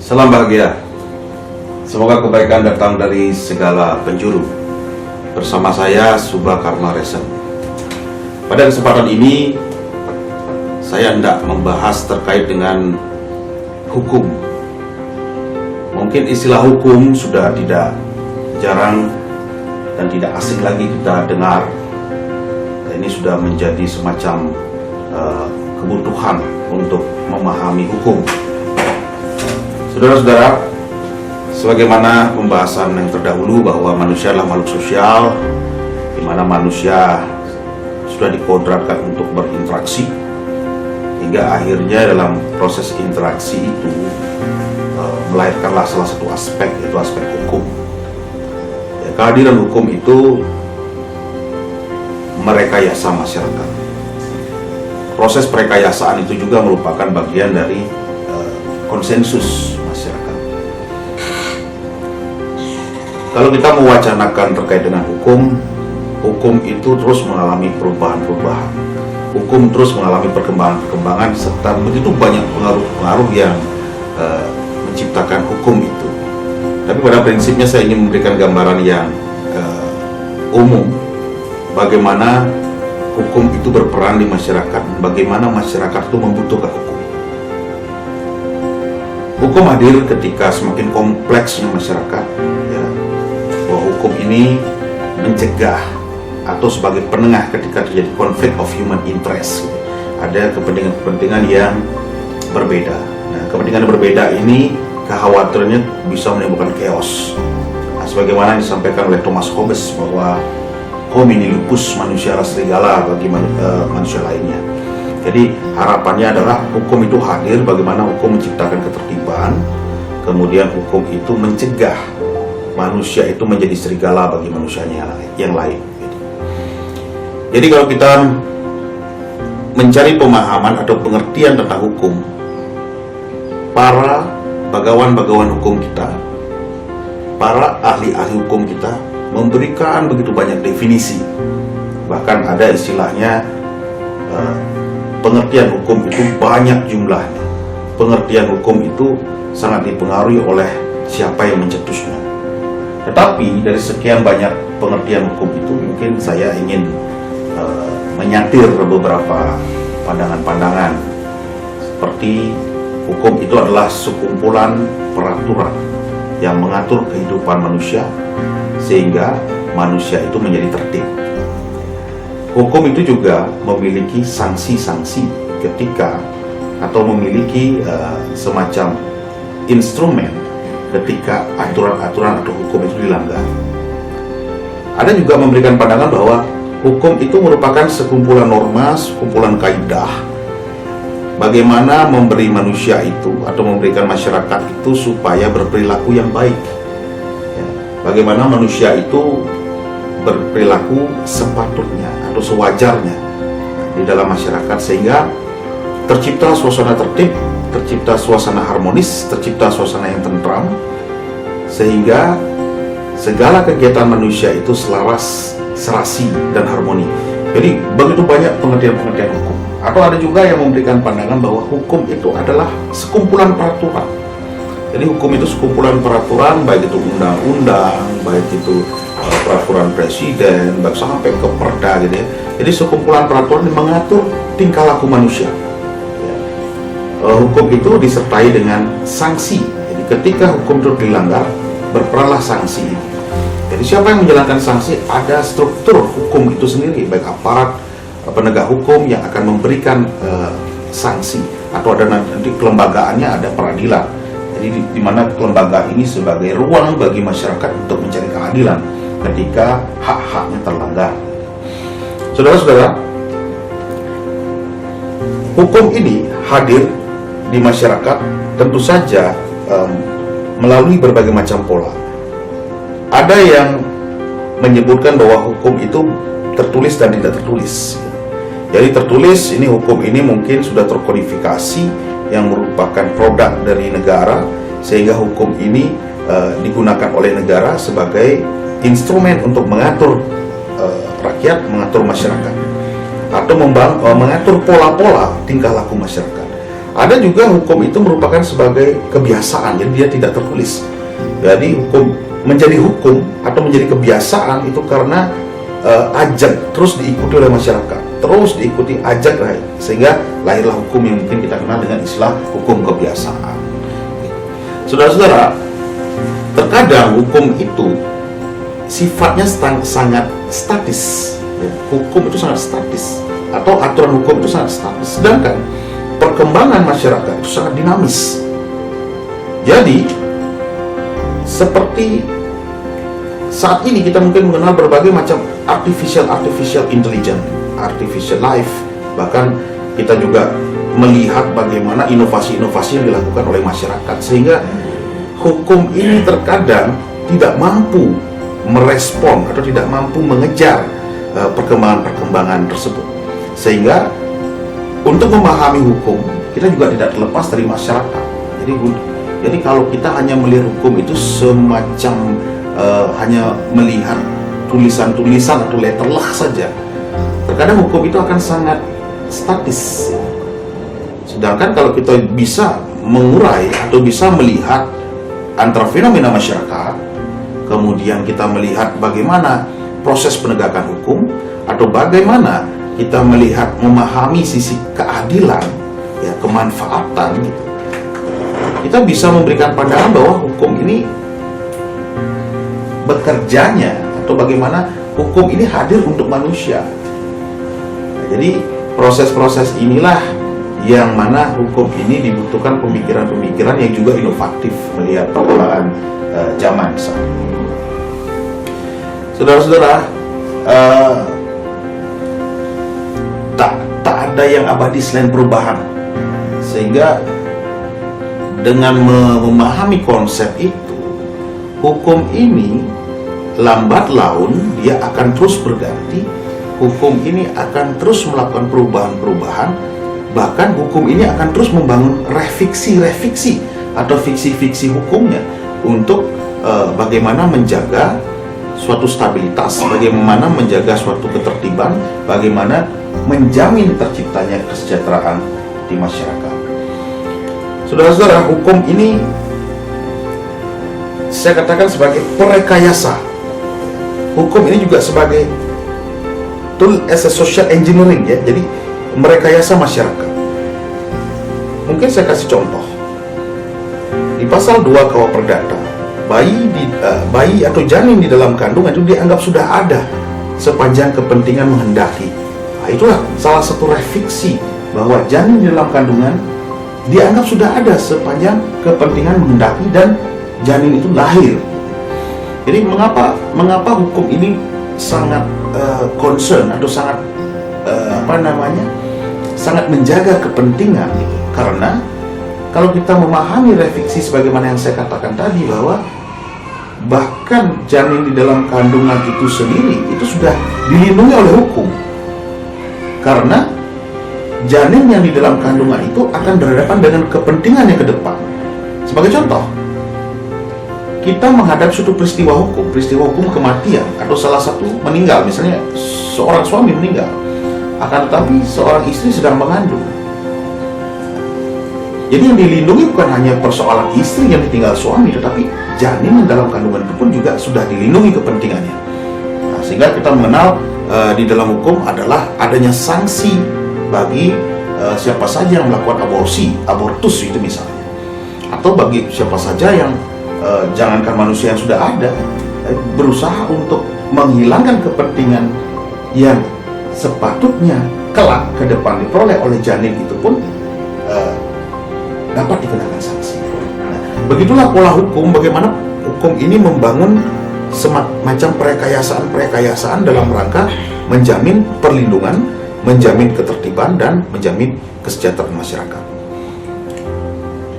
Salam bahagia. Semoga kebaikan datang dari segala penjuru. Bersama saya Subha Karma Resen. Pada kesempatan ini saya hendak membahas terkait dengan hukum. Mungkin istilah hukum sudah tidak jarang dan tidak asing lagi kita dengar. Ini sudah menjadi semacam kebutuhan untuk memahami hukum. Saudara-saudara, sebagaimana pembahasan yang terdahulu bahwa manusia adalah makhluk sosial, di mana manusia sudah dikodratkan untuk berinteraksi, hingga akhirnya dalam proses interaksi itu melahirkanlah salah satu aspek, yaitu aspek hukum. Ya, kehadiran hukum itu merekayasa masyarakat. Proses perekayasaan itu juga merupakan bagian dari konsensus masyarakat. Kalau kita mewacanakan terkait dengan hukum itu terus mengalami perubahan-perubahan. Hukum terus mengalami perkembangan-perkembangan serta begitu banyak pengaruh-pengaruh yang menciptakan hukum itu. Tapi pada prinsipnya saya ingin memberikan gambaran yang umum bagaimana hukum itu berperan di masyarakat, bagaimana masyarakat itu membutuhkan hukum. Hukum hadir ketika semakin kompleksnya masyarakat, ya, bahwa hukum ini mencegah atau sebagai penengah ketika terjadi konflik of human interest. Ada kepentingan-kepentingan yang berbeda. Nah, kepentingan yang berbeda ini kekhawatirannya bisa menimbulkan chaos. Nah, sebagaimana disampaikan oleh Thomas Hobbes bahwa homini lupus, manusia adalah serigala bagi manusia lainnya. Jadi harapannya adalah hukum itu hadir bagaimana hukum menciptakan ketertiban, kemudian hukum itu mencegah manusia itu menjadi serigala bagi manusianya yang lain. Jadi kalau kita mencari pemahaman atau pengertian tentang hukum, para bagawan-bagawan hukum kita, para ahli-ahli hukum kita memberikan begitu banyak definisi. Bahkan ada istilahnya pengertian hukum itu banyak jumlahnya. Pengertian hukum itu sangat dipengaruhi oleh siapa yang mencetusnya. Tetapi dari sekian banyak pengertian hukum itu mungkin saya ingin menyatir beberapa pandangan-pandangan. Seperti hukum itu adalah sekumpulan peraturan yang mengatur kehidupan manusia sehingga manusia itu menjadi tertib. Hukum itu juga memiliki sanksi-sanksi ketika atau memiliki semacam instrumen ketika aturan-aturan atau hukum itu dilanggar. Ada juga memberikan pandangan bahwa hukum itu merupakan sekumpulan norma, sekumpulan kaidah bagaimana memberi manusia itu atau memberikan masyarakat itu supaya berperilaku yang baik. Bagaimana manusia itu berperilaku sepatutnya atau sewajarnya di dalam masyarakat sehingga tercipta suasana tertib, tercipta suasana harmonis, tercipta suasana yang tentram sehingga segala kegiatan manusia itu selaras, serasi dan harmoni. Jadi begitu banyak pengertian-pengertian hukum. Atau ada juga yang memberikan pandangan bahwa hukum itu adalah sekumpulan peraturan. Jadi hukum itu sekumpulan peraturan, baik itu undang-undang, baik itu peraturan presiden, baik sampai ke perda gitu ya. Jadi sekumpulan peraturan yang mengatur tingkah laku manusia. Ya. Hukum itu disertai dengan sanksi. Jadi ketika hukum itu dilanggar, berperanlah sanksi. Jadi siapa yang menjalankan sanksi? Ada struktur hukum itu sendiri, baik aparat penegak hukum yang akan memberikan sanksi, atau ada nanti kelembagaannya, ada peradilan. Jadi di mana kelembagaan ini sebagai ruang bagi masyarakat untuk mencari keadilan ketika hak-haknya terlanggar. Saudara-saudara, hukum ini hadir di masyarakat tentu saja melalui berbagai macam pola. Ada yang menyebutkan bahwa hukum itu tertulis dan tidak tertulis. Jadi tertulis ini hukum ini mungkin sudah terkodifikasi yang merupakan produk dari negara sehingga hukum ini digunakan oleh negara sebagai instrumen untuk mengatur rakyat, mengatur masyarakat atau mengatur pola-pola tingkah laku masyarakat. Ada juga hukum itu merupakan sebagai kebiasaan, jadi dia tidak tertulis. Jadi hukum menjadi hukum atau menjadi kebiasaan itu karena ajak terus diikuti oleh masyarakat, terus diikuti ajak sehingga lahirlah hukum yang mungkin kita kenal dengan istilah hukum kebiasaan. Saudara-saudara, terkadang hukum itu sifatnya sangat statis. Hukum itu sangat statis, atau aturan hukum itu sangat statis. Sedangkan perkembangan masyarakat itu sangat dinamis. Jadi seperti saat ini kita mungkin mengenal berbagai macam artificial intelligence, artificial life. Bahkan kita juga melihat bagaimana inovasi-inovasi yang dilakukan oleh masyarakat, sehingga hukum ini terkadang tidak mampu merespon atau tidak mampu mengejar perkembangan-perkembangan tersebut. Sehingga untuk memahami hukum, kita juga tidak terlepas dari masyarakat. Jadi kalau kita hanya melihat hukum itu semacam hanya melihat tulisan-tulisan atau letterlah saja, terkadang hukum itu akan sangat statis. Sedangkan kalau kita bisa mengurai atau bisa melihat antara fenomena masyarakat, kemudian kita melihat bagaimana proses penegakan hukum, atau bagaimana kita melihat memahami sisi keadilan, ya, kemanfaatan, gitu, kita bisa memberikan pandangan bahwa hukum ini bekerjanya, atau bagaimana hukum ini hadir untuk manusia. Nah, jadi proses-proses inilah yang mana hukum ini dibutuhkan pemikiran-pemikiran yang juga inovatif melihat perkembangan zaman saat ini. Saudara-saudara, tak ada yang abadi selain perubahan, sehingga dengan memahami konsep itu, hukum ini lambat laun dia akan terus berganti. Hukum ini akan terus melakukan perubahan-perubahan, bahkan hukum ini akan terus membangun revisi atau fiksi-fiksi hukumnya untuk bagaimana menjaga suatu stabilitas, bagaimana menjaga suatu ketertiban, bagaimana menjamin terciptanya kesejahteraan di masyarakat. Saudara-saudara, hukum ini saya katakan sebagai perekayasa. Hukum ini juga sebagai tool as a social engineering, ya. Jadi merekayasa masyarakat. Mungkin saya kasih contoh. Di pasal 2 KUH Perdata, bayi atau janin di dalam kandungan itu dianggap sudah ada sepanjang kepentingan menghendaki. Nah, itulah salah satu revisi bahwa janin di dalam kandungan dianggap sudah ada sepanjang kepentingan menghendaki dan janin itu lahir. Jadi mengapa hukum ini sangat concern atau sangat sangat menjaga kepentingan gitu. Karena kalau kita memahami revisi sebagaimana yang saya katakan tadi, bahwa bahkan janin di dalam kandungan itu sendiri itu sudah dilindungi oleh hukum, karena janin yang di dalam kandungan itu akan berhadapan dengan kepentingannya ke depan. Sebagai contoh, kita menghadapi suatu peristiwa hukum kematian, atau salah satu meninggal, misalnya seorang suami meninggal, akan tetapi seorang istri sedang mengandung. Jadi yang dilindungi bukan hanya persoalan istri yang ditinggal suami, tetapi janin yang dalam kandungan itu pun juga sudah dilindungi kepentingannya. Nah, sehingga kita mengenal di dalam hukum adalah adanya sanksi bagi siapa saja yang melakukan abortus itu misalnya, atau bagi siapa saja yang jangankan manusia yang sudah ada, berusaha untuk menghilangkan kepentingan yang sepatutnya kelak ke depan diperoleh oleh janin itu pun dapat dikenakan sanksi. Nah, begitulah pola hukum, bagaimana hukum ini membangun semacam perekayasaan dalam rangka menjamin perlindungan, menjamin ketertiban, dan menjamin kesejahteraan masyarakat.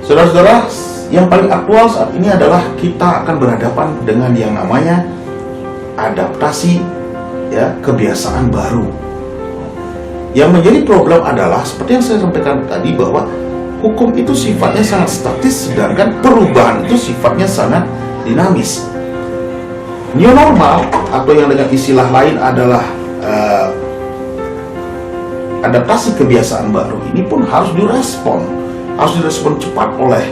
Saudara-saudara, yang paling aktual saat ini adalah kita akan berhadapan dengan yang namanya adaptasi, ya, kebiasaan baru. Yang menjadi problem adalah seperti yang saya sampaikan tadi, bahwa hukum itu sifatnya sangat statis, sedangkan perubahan itu sifatnya sangat dinamis. New normal, atau yang dengan istilah lain adalah adaptasi kebiasaan baru, ini pun harus direspon harus direspon cepat oleh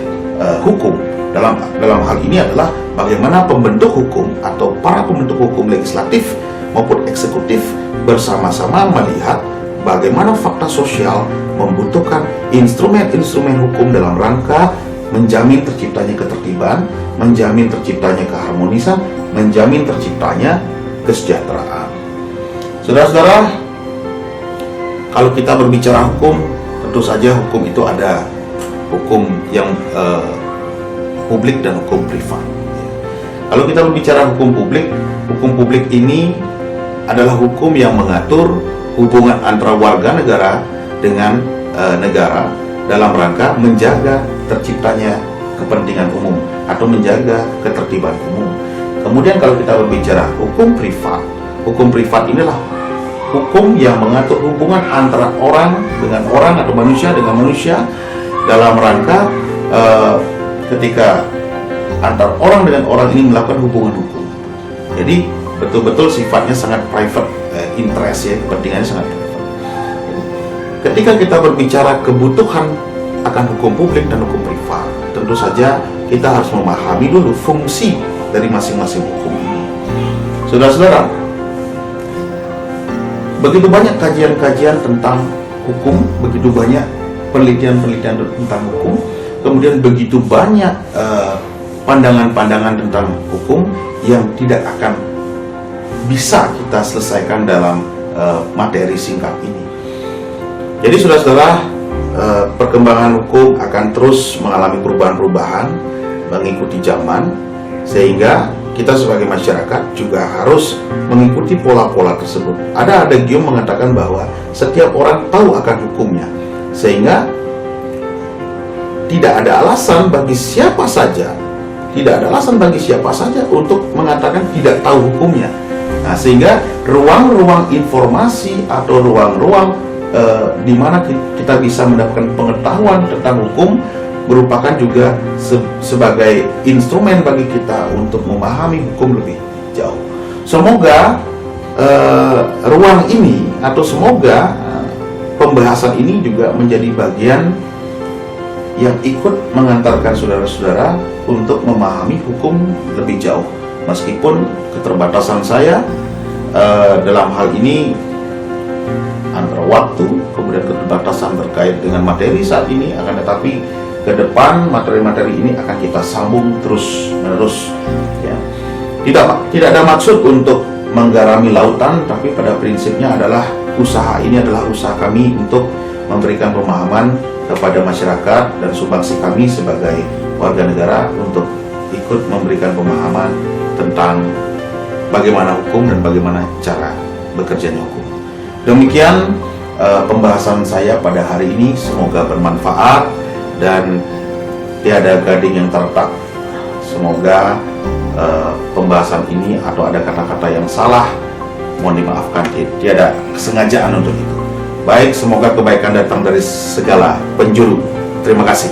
hukum. Dalam hal ini adalah bagaimana pembentuk hukum atau para pembentuk hukum legislatif maupun eksekutif bersama-sama melihat bagaimana fakta sosial membutuhkan instrumen-instrumen hukum dalam rangka menjamin terciptanya ketertiban, menjamin terciptanya keharmonisan, menjamin terciptanya kesejahteraan. Saudara-saudara, kalau kita berbicara hukum, tentu saja hukum itu ada hukum yang publik dan hukum privat. Kalau kita berbicara hukum publik ini adalah hukum yang mengatur hubungan antara warga negara dengan negara dalam rangka menjaga terciptanya kepentingan umum atau menjaga ketertiban umum. Kemudian kalau kita berbicara hukum privat inilah hukum yang mengatur hubungan antara orang dengan orang atau manusia dengan manusia dalam rangka ketika antar orang dengan orang ini melakukan hubungan hukum. Jadi betul-betul sifatnya sangat private interest, ya, kepentingannya sangat private. Ketika kita berbicara kebutuhan akan hukum publik dan hukum privat, tentu saja kita harus memahami dulu fungsi dari masing-masing hukum ini. Saudara-saudara, begitu banyak kajian-kajian tentang hukum, begitu banyak penelitian-penelitian tentang hukum, kemudian begitu banyak pandangan-pandangan tentang hukum yang tidak akan bisa kita selesaikan dalam materi singkat ini. Jadi saudara-saudara, perkembangan hukum akan terus mengalami perubahan-perubahan mengikuti zaman, sehingga kita sebagai masyarakat juga harus mengikuti pola-pola tersebut. Ada adagium mengatakan bahwa setiap orang tahu akan hukumnya, sehingga tidak ada alasan bagi siapa saja untuk mengatakan tidak tahu hukumnya. Nah, sehingga ruang-ruang informasi atau ruang-ruang di mana kita bisa mendapatkan pengetahuan tentang hukum merupakan juga sebagai instrumen bagi kita untuk memahami hukum lebih jauh. Semoga ruang ini atau semoga pembahasan ini juga menjadi bagian yang ikut mengantarkan saudara-saudara untuk memahami hukum lebih jauh. Meskipun keterbatasan saya dalam hal ini antara waktu, kemudian keterbatasan terkait dengan materi saat ini, akan tetapi ke depan materi-materi ini akan kita sambung terus-menerus, ya. Tidak ada maksud untuk menggarami lautan, tapi pada prinsipnya adalah usaha ini adalah usaha kami untuk memberikan pemahaman kepada masyarakat dan sumbangsi kami sebagai warga negara untuk ikut memberikan pemahaman tentang bagaimana hukum dan bagaimana cara bekerjanya hukum. Demikian pembahasan saya pada hari ini, semoga bermanfaat dan tiada gading yang terletak. Semoga pembahasan ini atau ada kata-kata yang salah, mohon dimaafkan, tiada kesengajaan untuk itu. Baik, semoga kebaikan datang dari segala penjuru. Terima kasih.